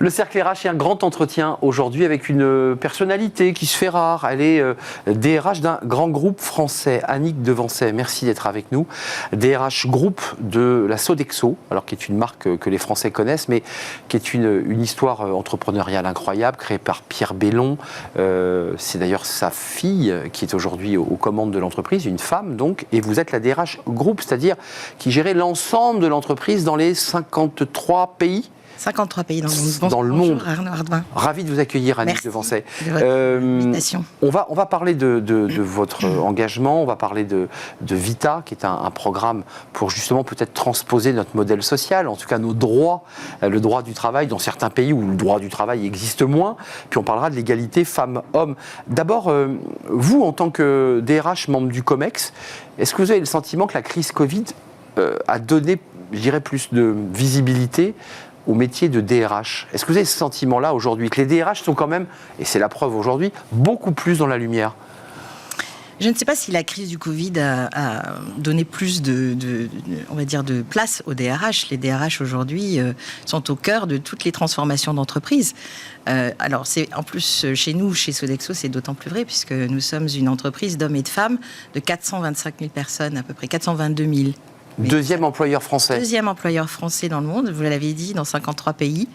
Le Cercle RH est un grand entretien aujourd'hui avec une personnalité qui se fait rare. Elle est DRH d'un grand groupe français, Annick Devancey. Merci d'être avec nous. DRH groupe de la Sodexo, alors qui est une marque que les Français connaissent, mais qui est une histoire entrepreneuriale incroyable, créée par Pierre Bellon. C'est d'ailleurs sa fille qui est aujourd'hui aux commandes de l'entreprise, une femme donc, et vous êtes la DRH groupe, c'est-à-dire qui gérait l'ensemble de l'entreprise dans les 53 pays. 53 pays dans le monde. Dans le monde. Arnaud Hardevin. Ravi de vous accueillir, Annick Devancey. De votre invitation. On va parler de votre engagement, on va parler de Vita, qui est un programme pour justement peut-être transposer notre modèle social, en tout cas nos droits, le droit du travail dans certains pays où le droit du travail existe moins. Puis on parlera de l'égalité femmes-hommes. D'abord, vous, en tant que DRH, membre du COMEX, est-ce que vous avez le sentiment que la crise Covid a donné, je dirais, plus de visibilité au métier de DRH? Est-ce que vous avez ce sentiment-là aujourd'hui, que les DRH sont quand même, et c'est la preuve aujourd'hui, beaucoup plus dans la lumière? Je ne sais pas si la crise du Covid a donné plus on va dire, de place aux DRH. Les DRH aujourd'hui sont au cœur de toutes les transformations d'entreprise. Alors, en plus, chez nous, chez Sodexo, c'est d'autant plus vrai puisque nous sommes une entreprise d'hommes et de femmes de 425 000 personnes, à peu près 422 000. Deuxième employeur français. Deuxième employeur français dans le monde, vous l'avez dit, dans 53 pays.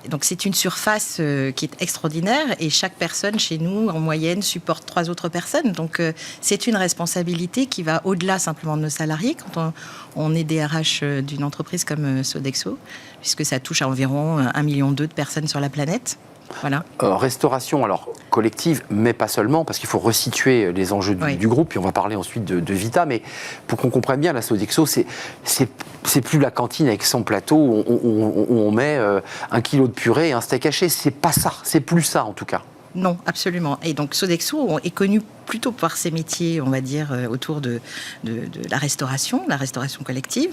Donc c'est une surface qui est extraordinaire et chaque personne chez nous, en moyenne, supporte 3 autres personnes. Donc c'est une responsabilité qui va au-delà simplement de nos salariés quand on est DRH d'une entreprise comme Sodexo, puisque ça touche à environ 1,2 million de personnes sur la planète. Voilà. Restauration, alors collective, mais pas seulement, parce qu'il faut resituer les enjeux du groupe, puis on va parler ensuite de Vita, mais pour qu'on comprenne bien, la Sodexo, c'est plus la cantine avec son plateau où on met 1 kilo de purée et un steak haché, c'est pas ça, c'est plus ça en tout cas. Non, absolument. Et donc Sodexo est connu plutôt par ses métiers, on va dire, autour de la restauration collective,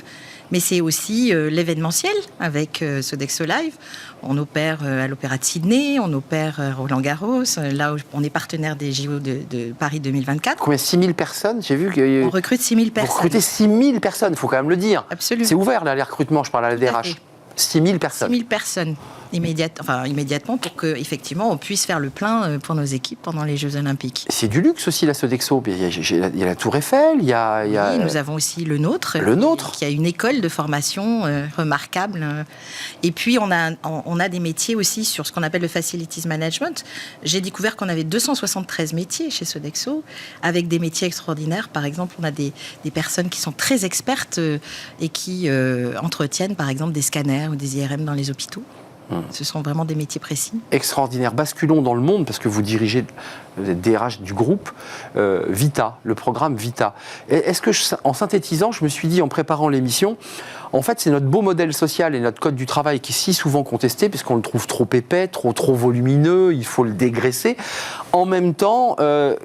mais c'est aussi l'événementiel avec Sodexo Live. On opère à l'Opéra de Sydney, on opère Roland Garros, là où on est partenaire des JO de Paris 2024. Combien? 6 000 personnes? J'ai vu que... On recrute 6 000 personnes. Vous recrutez 6 000 personnes, il faut quand même le dire. Absolument. C'est ouvert là, les recrutements, je parle à la DRH. 6 000 personnes. 6 000 personnes. Immédiatement pour qu'effectivement on puisse faire le plein pour nos équipes pendant les Jeux Olympiques. C'est du luxe aussi la Sodexo. Il y a la Tour Eiffel, il y a... Oui, nous avons aussi le Nôtre. Qui a une école de formation remarquable. Et puis on a des métiers aussi sur ce qu'on appelle le Facilities Management. J'ai découvert qu'on avait 273 métiers chez Sodexo, avec des métiers extraordinaires. Par exemple, on a des personnes qui sont très expertes et qui entretiennent par exemple des scanners ou des IRM dans les hôpitaux. Ce sont vraiment des métiers précis. Extraordinaire. Basculons dans le monde, parce que vous dirigez le DRH du groupe Vita, le programme Vita. Est-ce que, en synthétisant, je me suis dit, en préparant l'émission, en fait, c'est notre beau modèle social et notre code du travail qui est si souvent contesté, parce qu'on le trouve trop épais, trop volumineux, il faut le dégraisser. En même temps,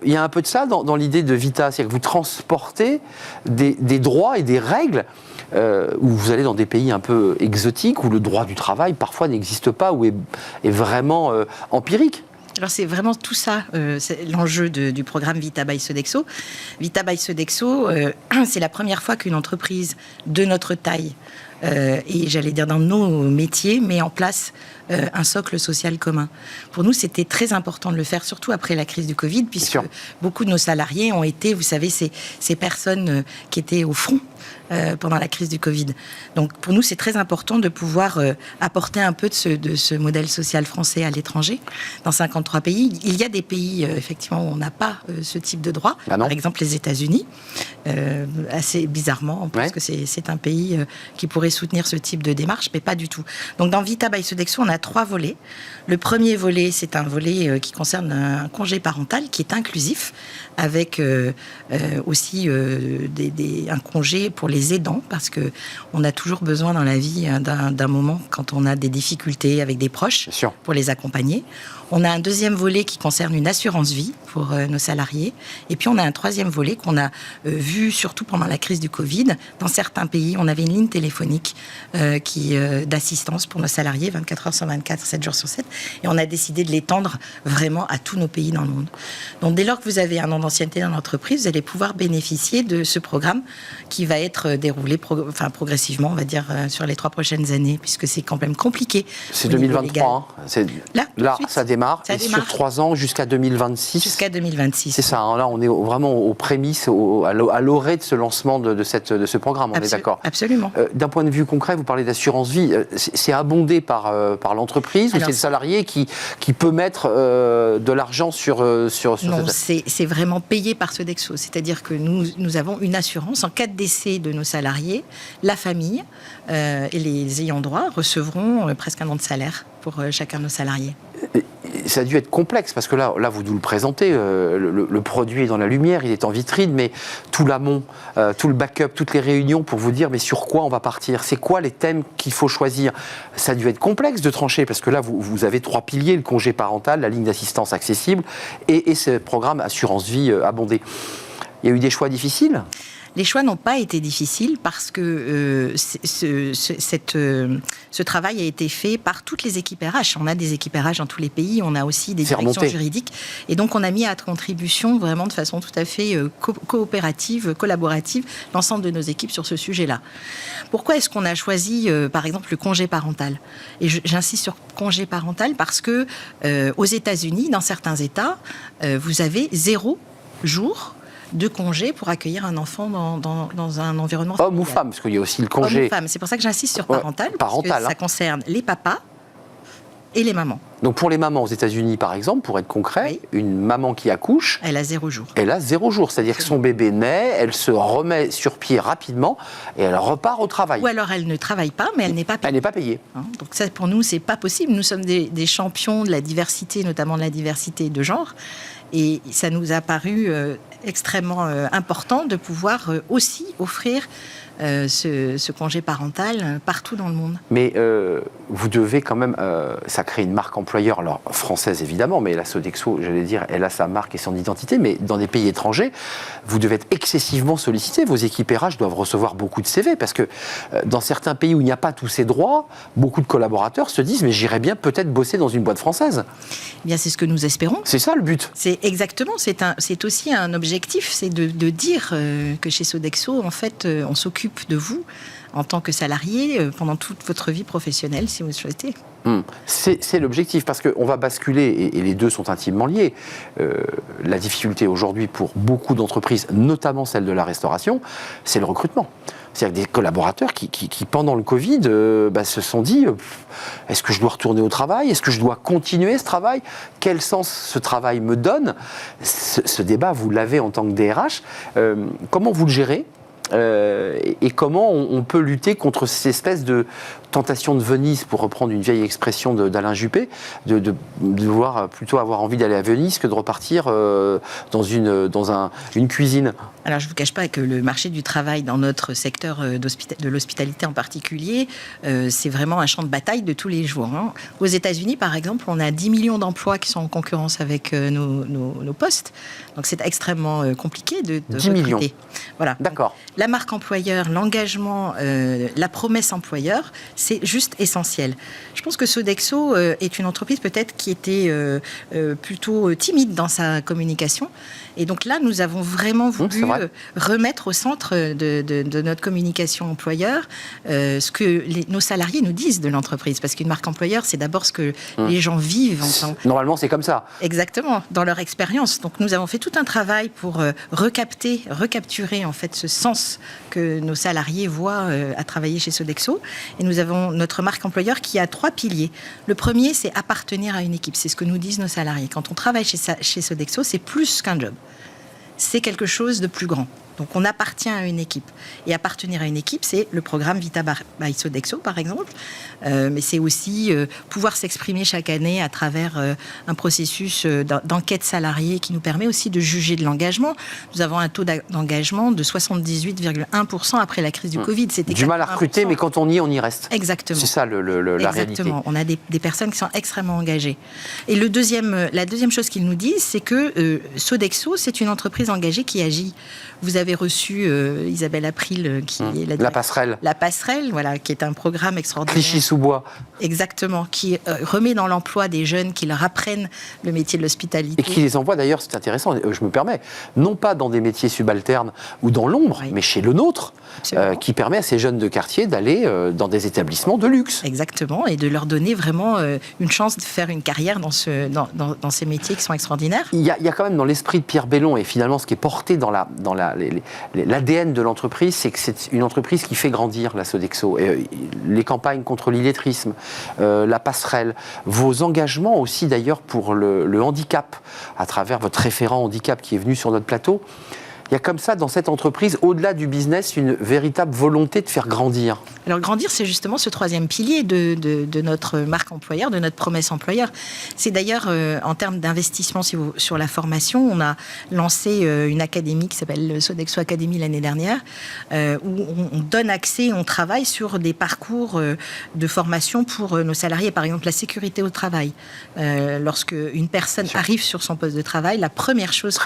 il y a un peu de ça dans l'idée de Vita, c'est-à-dire que vous transportez des droits et des règles où vous allez dans des pays un peu exotiques, où le droit du travail parfois n'existe pas, ou est vraiment empirique. Alors c'est vraiment tout ça, c'est l'enjeu du programme Vita by Sodexo. Vita by Sodexo, c'est la première fois qu'une entreprise de notre taille, et j'allais dire dans nos métiers, met en place un socle social commun. Pour nous, c'était très important de le faire, surtout après la crise du Covid, puisque beaucoup de nos salariés ont été, vous savez, ces personnes qui étaient au front pendant la crise du Covid. Donc pour nous, c'est très important de pouvoir apporter un peu de ce modèle social français à l'étranger, dans 53 pays. Il y a des pays, effectivement, où on n'a pas ce type de droit. Par exemple, les États-Unis, assez bizarrement, parce que c'est un pays qui pourrait soutenir ce type de démarche, mais pas du tout. Donc dans Vita by Sodexo, on a 3 volets. Le premier volet, c'est un volet qui concerne un congé parental qui est inclusif, avec aussi un congé pour les aidants, parce qu'on a toujours besoin dans la vie d'un moment, quand on a des difficultés avec des proches, pour les accompagner. On a un deuxième volet qui concerne une assurance vie pour nos salariés. Et puis, on a un troisième volet qu'on a vu surtout pendant la crise du Covid. Dans certains pays, on avait une ligne téléphonique d'assistance pour nos salariés, 24 heures sur 24, 7 jours sur 7. Et on a décidé de l'étendre vraiment à tous nos pays dans le monde. Donc, dès lors que vous avez un an d'ancienneté dans l'entreprise, vous allez pouvoir bénéficier de ce programme qui va être déroulé progressivement, on va dire, sur les 3 prochaines années, puisque c'est quand même compliqué. C'est 2023. Là, ça démarre. Sur 3 ans jusqu'à 2026. Jusqu'à 2026. C'est ça. Là, on est vraiment aux prémices, à l'orée de ce lancement de ce programme. On est d'accord. Absolument. D'un point de vue concret, vous parlez d'assurance vie. C'est abondé par l'entreprise ou c'est le salarié qui peut mettre de l'argent sur non, c'est vraiment payé par Sodexo. C'est-à-dire que nous avons une assurance en cas de décès de nos salariés. La famille et les ayants droit recevront presque un an de salaire pour chacun de nos salariés. Ça a dû être complexe, parce que là vous nous le présentez, le produit est dans la lumière, il est en vitrine, mais tout l'amont, tout le backup, toutes les réunions pour vous dire mais sur quoi on va partir, c'est quoi les thèmes qu'il faut choisir. Ça a dû être complexe de trancher, parce que là vous avez 3 piliers, le congé parental, la ligne d'assistance accessible et ce programme assurance vie abondé. Il y a eu des choix difficiles ? Les choix n'ont pas été difficiles parce que ce travail a été fait par toutes les équipes RH. On a des équipes RH dans tous les pays, on a aussi des directions juridiques. Et donc, on a mis à contribution vraiment de façon tout à fait coopérative, collaborative, l'ensemble de nos équipes sur ce sujet-là. Pourquoi est-ce qu'on a choisi, par exemple, le congé parental ? Et j'insiste sur congé parental parce que aux États-Unis, dans certains États, vous avez 0 jour de congé pour accueillir un enfant dans un environnement familial. Homme ou femme, parce qu'il y a aussi le congé. Homme ou femme, c'est pour ça que j'insiste sur parental, parce que ça concerne les papas et les mamans. Donc pour les mamans aux États-Unis, par exemple, pour être concret, une maman qui accouche... Elle a 0 jour. Elle a 0 jour, c'est-à-dire que son bébé naît, elle se remet sur pied rapidement et elle repart au travail. Ou alors elle ne travaille pas, mais elle n'est pas payée. Elle n'est pas payée. Donc ça, pour nous, c'est pas possible. Nous sommes des champions de la diversité, notamment de la diversité de genre. Et ça nous a paru extrêmement important de pouvoir aussi offrir ce congé parental partout dans le monde. Mais vous devez quand même, ça crée une marque employeur, alors française évidemment, mais la Sodexo, j'allais dire, elle a sa marque et son identité, mais dans des pays étrangers, vous devez être excessivement sollicité. Vos équipes RH doivent recevoir beaucoup de CV, parce que dans certains pays où il n'y a pas tous ces droits, beaucoup de collaborateurs se disent, mais j'irais bien peut-être bosser dans une boîte française. Eh bien, c'est ce que nous espérons. C'est ça le but. C'est exactement, c'est aussi un objectif, c'est de dire que chez Sodexo, en fait, on s'occupe de vous en tant que salarié pendant toute votre vie professionnelle, si vous le souhaitez. C'est l'objectif, parce qu'on va basculer, et les deux sont intimement liés. La difficulté aujourd'hui pour beaucoup d'entreprises, notamment celle de la restauration, c'est le recrutement. C'est-à-dire des collaborateurs qui pendant le Covid, se sont dit est-ce que je dois retourner au travail ? Est-ce que je dois continuer ce travail ? Quel sens ce travail me donne ? Ce débat, vous l'avez en tant que DRH. Comment vous le gérez ? Et comment on peut lutter contre cette espèce de tentation de Venise, pour reprendre une vieille expression d'Alain Juppé, de vouloir plutôt avoir envie d'aller à Venise que de repartir dans une cuisine. Alors, je ne vous cache pas que le marché du travail dans notre secteur de l'hospitalité en particulier, c'est vraiment un champ de bataille de tous les jours. Aux États-Unis, par exemple, on a 10 millions d'emplois qui sont en concurrence avec nos postes. Donc, c'est extrêmement compliqué de 10 recruter. Millions. Voilà. D'accord. La marque employeur, l'engagement, la promesse employeur, c'est juste essentiel. Je pense que Sodexo est une entreprise peut-être qui était plutôt timide dans sa communication. Et donc là, nous avons vraiment voulu remettre au centre de notre communication employeur ce que nos salariés nous disent de l'entreprise. Parce qu'une marque employeur, c'est d'abord ce que les gens vivent. Normalement, c'est comme ça. Exactement, dans leur expérience. Donc nous avons fait tout un travail pour recapturer en fait ce sens que nos salariés voient à travailler chez Sodexo. Et nous avons notre marque employeur qui a 3 piliers. Le premier, c'est appartenir à une équipe. C'est ce que nous disent nos salariés. Quand on travaille chez Sodexo, c'est plus qu'un job. C'est quelque chose de plus grand. Donc on appartient à une équipe. Et appartenir à une équipe, c'est le programme Vita by Sodexo, par exemple. Mais c'est aussi pouvoir s'exprimer chaque année à travers un processus d'enquête salariée qui nous permet aussi de juger de l'engagement. Nous avons un taux d'engagement de 78,1% après la crise du Covid. C'était du mal à recruter, mais quand on y est, on y reste. Exactement. C'est ça la réalité. On a des personnes qui sont extrêmement engagées. Et la deuxième chose qu'ils nous disent, c'est que Sodexo, c'est une entreprise engagée qui agit. Vous avez reçu Isabelle April, qui est la passerelle. La passerelle, voilà, qui est un programme extraordinaire. Clichy-sous-Bois. Exactement, qui remet dans l'emploi des jeunes, qui leur apprennent le métier de l'hospitalité. Et qui les envoie d'ailleurs, c'est intéressant, je me permets, non pas dans des métiers subalternes ou dans l'ombre, mais chez le nôtre, qui permet à ces jeunes de quartier d'aller dans des établissements de luxe. Exactement, et de leur donner vraiment une chance de faire une carrière dans ces métiers qui sont extraordinaires. Il y a quand même dans l'esprit de Pierre Bellon, et finalement ce qui est porté dans l'ADN de l'entreprise, c'est que c'est une entreprise qui fait grandir la Sodexo. Les campagnes contre l'illettrisme, la passerelle, vos engagements aussi d'ailleurs pour le handicap, à travers votre référent handicap qui est venu sur notre plateau. Il y a comme ça, dans cette entreprise, au-delà du business, une véritable volonté de faire grandir. Alors, grandir, c'est justement ce troisième pilier de notre marque employeur, de notre promesse employeur. C'est d'ailleurs, en termes d'investissement sur la formation, on a lancé une académie qui s'appelle Sodexo Academy l'année dernière, où on donne accès, on travaille sur des parcours de formation pour nos salariés. Par exemple, la sécurité au travail. Lorsque une personne arrive sur son poste de travail, la première chose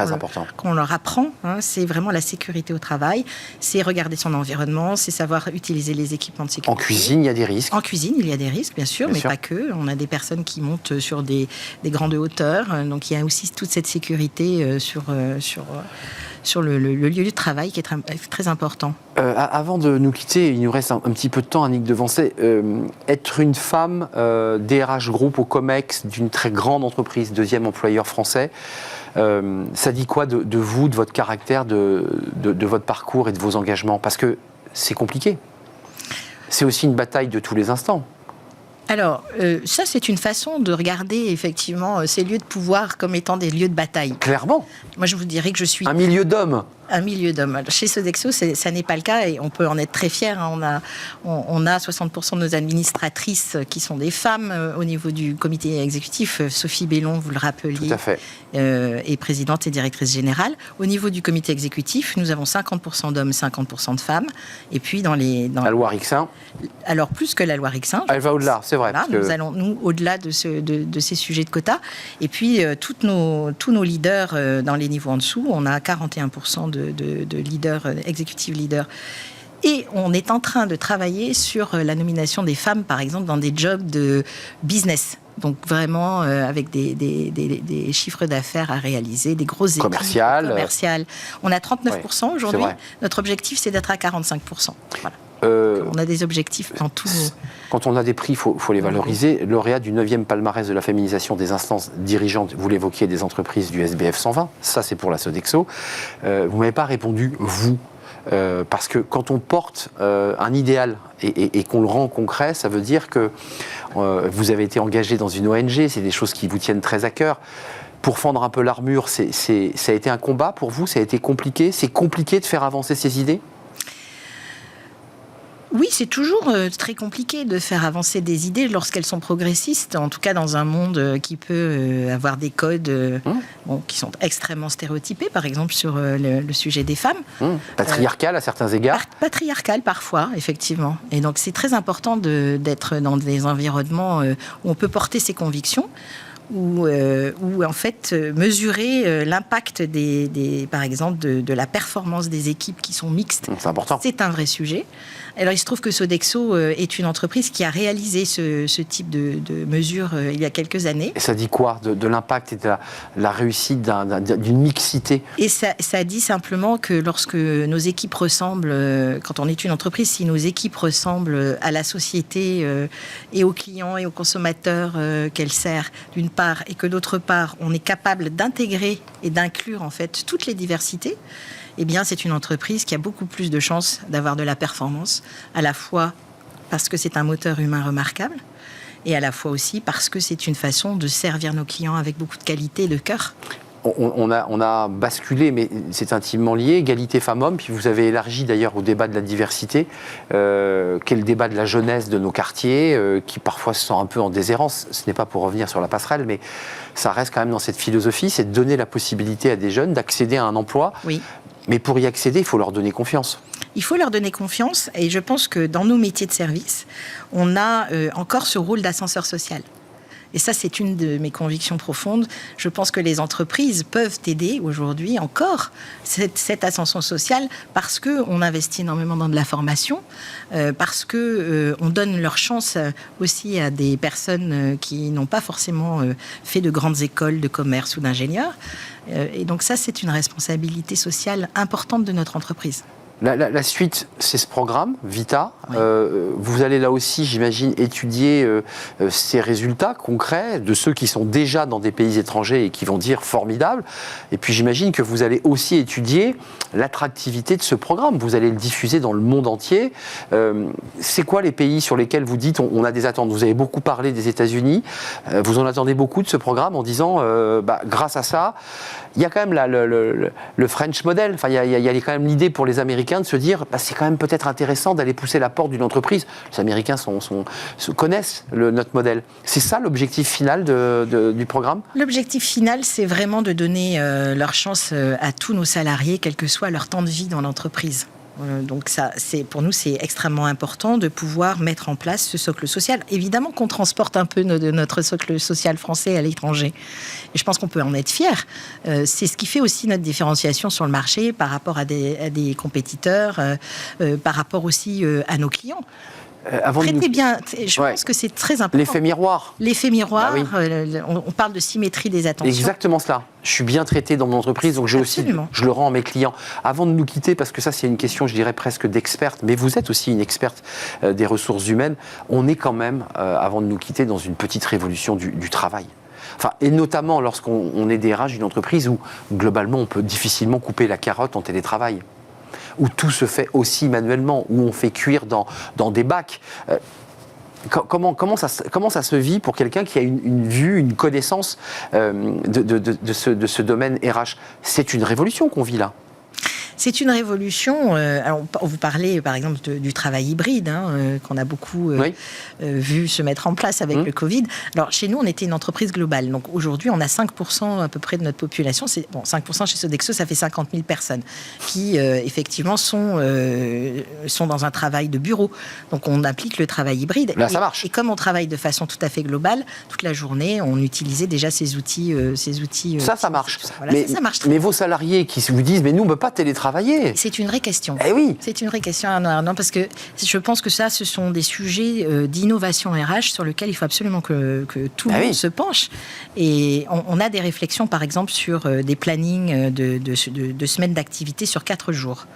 qu'on leur apprend, c'est vraiment la sécurité au travail, c'est regarder son environnement, c'est savoir utiliser les équipements de sécurité. En cuisine, il y a des risques. En cuisine, il y a des risques, bien sûr, mais pas que. On a des personnes qui montent sur des grandes hauteurs, donc il y a aussi toute cette sécurité sur le lieu du travail qui est très important. Avant de nous quitter, il nous reste un petit peu de temps, Annick Devancey. Être une femme DRH Group au COMEX d'une très grande entreprise, deuxième employeur français, ça dit quoi de vous, de votre caractère, de votre parcours et de vos engagements? Parce que c'est compliqué. C'est aussi une bataille de tous les instants. Alors, ça, c'est une façon de regarder, effectivement, ces lieux de pouvoir comme étant des lieux de bataille. Clairement. Moi, je vous dirais que je suis... Un milieu d'hommes. Un milieu d'hommes. Chez Sodexo, ça n'est pas le cas et on peut en être très fiers. On a 60% de nos administratrices qui sont des femmes au niveau du comité exécutif. Sophie Bellon, vous le rappeliez, tout à fait. Est présidente et directrice générale. Au niveau du comité exécutif, nous avons 50% d'hommes, 50% de femmes. Et puis dans la loi Rixain. Alors plus que la loi Rixain. Elle va au-delà, c'est vrai. Voilà, nous allons au-delà de ces sujets de quotas. Et puis tous nos leaders dans les niveaux en dessous, on a 41% de leaders, executive leaders. Et on est en train de travailler sur la nomination des femmes, par exemple, dans des jobs de business. Donc vraiment avec des chiffres d'affaires à réaliser, des grosses équipes commerciales. On a 39% aujourd'hui. Notre objectif, c'est d'être à 45%. Voilà. On a des objectifs dans tous nos... Quand on a des prix, il faut les valoriser. Lauréat du 9e palmarès de la féminisation des instances dirigeantes, vous l'évoquiez, des entreprises du SBF 120. Ça, c'est pour la Sodexo. Vous ne m'avez pas répondu, vous. Parce que quand on porte un idéal et qu'on le rend concret, ça veut dire que vous avez été engagé dans une ONG, c'est des choses qui vous tiennent très à cœur. Pour fendre un peu l'armure, ça a été un combat pour vous? Ça a été compliqué? C'est compliqué de faire avancer ces idées? Oui, c'est toujours très compliqué de faire avancer des idées lorsqu'elles sont progressistes, en tout cas dans un monde qui peut avoir des codes qui sont extrêmement stéréotypés, par exemple sur le sujet des femmes. Patriarcal à certains égards. Patriarcal parfois, effectivement. Et donc c'est très important d'être dans des environnements où on peut porter ses convictions, où en fait mesurer l'impact par exemple de la performance des équipes qui sont mixtes. C'est important. C'est un vrai sujet. Alors il se trouve que Sodexo est une entreprise qui a réalisé ce type de mesures il y a quelques années. Et ça dit quoi de l'impact et de la réussite d'une mixité? Et ça dit simplement que lorsque nos équipes ressemblent, quand on est une entreprise, si nos équipes ressemblent à la société et aux clients et aux consommateurs qu'elle sert, d'une part, et que d'autre part, on est capable d'intégrer et d'inclure en fait toutes les diversités, eh bien, c'est une entreprise qui a beaucoup plus de chances d'avoir de la performance, à la fois parce que c'est un moteur humain remarquable, et à la fois aussi parce que c'est une façon de servir nos clients avec beaucoup de qualité et de cœur. on a basculé, mais c'est intimement lié, égalité femmes-hommes, puis vous avez élargi d'ailleurs au débat de la diversité, qui est le débat de la jeunesse de nos quartiers, qui parfois se sent un peu en déshérence. Ce n'est pas pour revenir sur la passerelle, mais ça reste quand même dans cette philosophie, c'est de donner la possibilité à des jeunes d'accéder à un emploi. Oui. Mais pour y accéder, il faut leur donner confiance. Il faut leur donner confiance, et je pense que dans nos métiers de service, on a encore ce rôle d'ascenseur social. Et ça, c'est une de mes convictions profondes. Je pense que les entreprises peuvent aider aujourd'hui encore cette ascension sociale parce qu'on investit énormément dans de la formation, parce qu'on donne leur chance aussi à des personnes qui n'ont pas forcément fait de grandes écoles de commerce ou d'ingénieurs. Et donc ça, c'est une responsabilité sociale importante de notre entreprise. La suite, c'est ce programme, Vita. Oui. Vous allez là aussi, j'imagine, étudier ces résultats concrets de ceux qui sont déjà dans des pays étrangers et qui vont dire formidable. Et puis j'imagine que vous allez aussi étudier l'attractivité de ce programme. Vous allez le diffuser dans le monde entier. C'est quoi les pays sur lesquels vous dites on a des attentes? Vous avez beaucoup parlé des États-Unis. Vous en attendez beaucoup de ce programme en disant grâce à ça, il y a quand même le French model. Enfin, il y a quand même l'idée pour les Américains de se dire c'est quand même peut-être intéressant d'aller pousser la porte d'une entreprise. Les Américains connaissent notre modèle. C'est ça l'objectif final du programme? L'objectif final, c'est vraiment de donner leur chance à tous nos salariés, quel que soit leur temps de vie dans l'entreprise. Donc ça, pour nous, c'est extrêmement important de pouvoir mettre en place ce socle social. Évidemment qu'on transporte un peu notre socle social français à l'étranger. Et je pense qu'on peut en être fier. C'est ce qui fait aussi notre différenciation sur le marché par rapport à des compétiteurs, par rapport aussi à nos clients. Je pense que c'est très important. L'effet miroir. L'effet miroir, Ah oui. On parle de symétrie des attentions. Exactement cela. Je suis bien traité dans mon entreprise, donc je le rends à mes clients. Avant de nous quitter, parce que ça c'est une question, je dirais presque d'experte, mais vous êtes aussi une experte des ressources humaines, on est quand même, avant de nous quitter, dans une petite révolution du travail. Enfin, et notamment lorsqu'on est DRH d'une entreprise où, globalement, on peut difficilement couper la carotte en télétravail, où tout se fait aussi manuellement, où on fait cuire dans des bacs. Comment ça se vit pour quelqu'un qui a une vue, une connaissance de ce domaine RH? C'est une révolution qu'on vit là. C'est une révolution. Alors, vous parlez par exemple du travail hybride, qu'on a beaucoup vu se mettre en place avec le Covid. Alors chez nous, on était une entreprise globale. Donc aujourd'hui, on a 5% à peu près de notre population. 5% chez Sodexo, ça fait 50 000 personnes qui effectivement sont dans un travail de bureau. Donc on applique le travail hybride. Là, ça marche. Et comme on travaille de façon tout à fait globale, toute la journée, on utilisait déjà ces outils. Ça marche. Voilà, ça marche. Mais vos salariés qui vous disent, mais nous, on ne peut pas télétravailler. C'est une vraie question. Eh oui. C'est une vraie question, non, parce que je pense que ce sont des sujets d'innovation RH sur lesquels il faut absolument que tout le monde se penche. Et on a des réflexions, par exemple, sur des plannings de semaines d'activité sur 4 jours.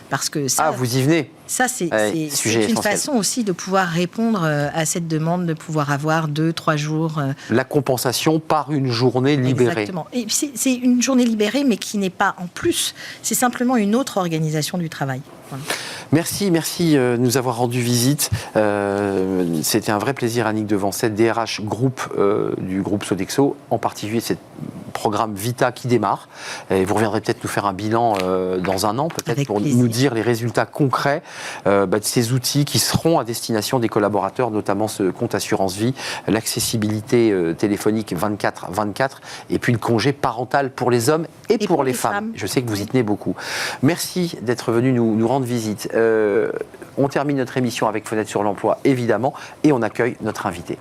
Parce que ça, vous y venez. Ça, c'est une façon aussi de pouvoir répondre à cette demande, de pouvoir avoir 2-3 jours. La compensation par une journée libérée. Exactement. Et c'est une journée libérée, mais qui n'est pas en plus. C'est simplement une autre organisation du travail. Voilà. Merci de nous avoir rendu visite. C'était un vrai plaisir, Annick Devancet, DRH groupe du groupe Sodexo, en particulier ce programme Vita qui démarre. Et vous reviendrez peut-être nous faire un bilan dans un an, peut-être, pour nous dire les résultats concrets de ces outils qui seront à destination des collaborateurs, notamment ce compte assurance vie, l'accessibilité téléphonique 24/24, et puis le congé parental pour les hommes et pour les femmes. Je sais que vous y tenez beaucoup. Merci d'être venu nous rendre visite. On termine notre émission avec Fenêtre sur l'emploi, évidemment, et on accueille notre invité.